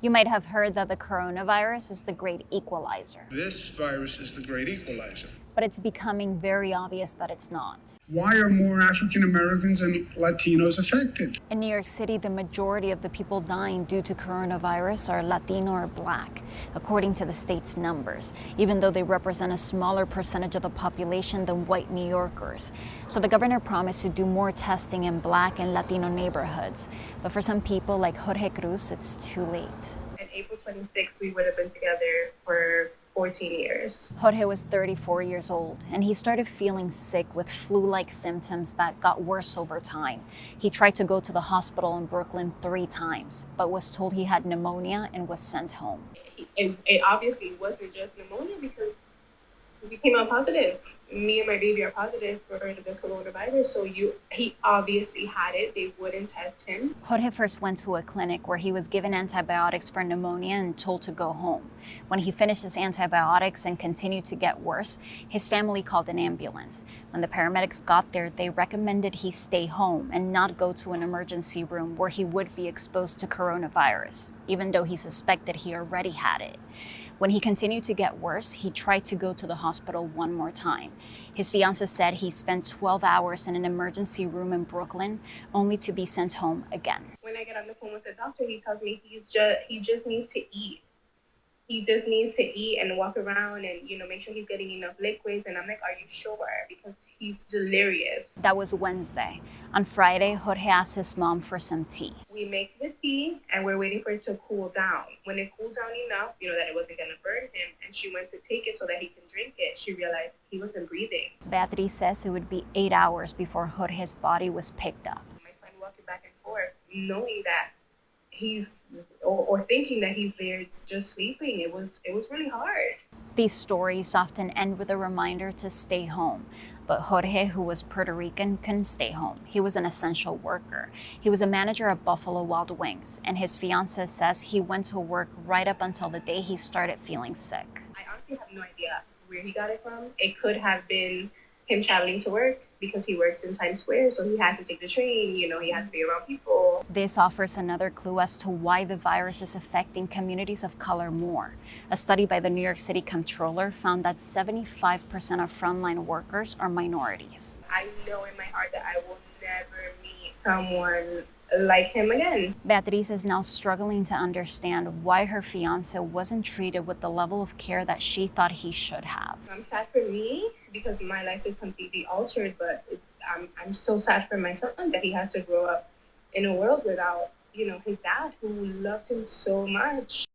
You might have heard that the coronavirus is the great equalizer. This virus is the great equalizer. But it's becoming very obvious that it's not. Why are more African Americans and Latinos affected? In New York City, the majority of the people dying due to coronavirus are Latino or Black, according to the state's numbers, even though they represent a smaller percentage of the population than white New Yorkers. So the governor promised to do more testing in Black and Latino neighborhoods. But for some people like Jorge Cruz, it's too late. On April 26th, we would have been together for 14 years. Jorge was 34 years old, and he started feeling sick with flu-like symptoms that got worse over time. He tried to go to the hospital in Brooklyn 3 times, but was told he had pneumonia and was sent home. It obviously wasn't just pneumonia because we came out positive. Me and my baby are positive for the coronavirus, so he obviously had it. They wouldn't test him. Jorge first went to a clinic where he was given antibiotics for pneumonia and told to go home. When he finished his antibiotics and continued to get worse, his family called an ambulance. When the paramedics got there, they recommended he stay home and not go to an emergency room where he would be exposed to coronavirus, even though he suspected he already had it. When he continued to get worse, he tried to go to the hospital one more time. His fiancée said he spent 12 hours in an emergency room in Brooklyn, only to be sent home again. When I get on the phone with the doctor, he tells me he just needs to eat. He just needs to eat and walk around and, make sure he's getting enough liquids. And I'm like, are you sure? Because he's delirious. That was Wednesday. On Friday, Jorge asked his mom for some tea. We make the tea and we're waiting for it to cool down. When it cooled down enough, that it wasn't going to burn him, and she went to take it so that he can drink it, she realized he wasn't breathing. Beatriz says it would be 8 hours before Jorge's body was picked up. My son walking back and forth, knowing that or thinking that he's there just sleeping. It was really hard. These stories often end with a reminder to stay home. But Jorge, who was Puerto Rican, couldn't stay home. He was an essential worker. He was a manager at Buffalo Wild Wings, and his fiancée says he went to work right up until the day he started feeling sick. I honestly have no idea where he got it from. It could have been him traveling to work because he works in Times Square, so he has to take the train, he has to be around people. This offers another clue as to why the virus is affecting communities of color more. A study by the New York City Comptroller found that 75% of frontline workers are minorities. I know in my heart that I will never meet someone like him again. Beatriz is now struggling to understand why her fiancé wasn't treated with the level of care that she thought he should have. I'm sad for me because my life is completely altered, but I'm so sad for my son that he has to grow up in a world without, his dad who loved him so much.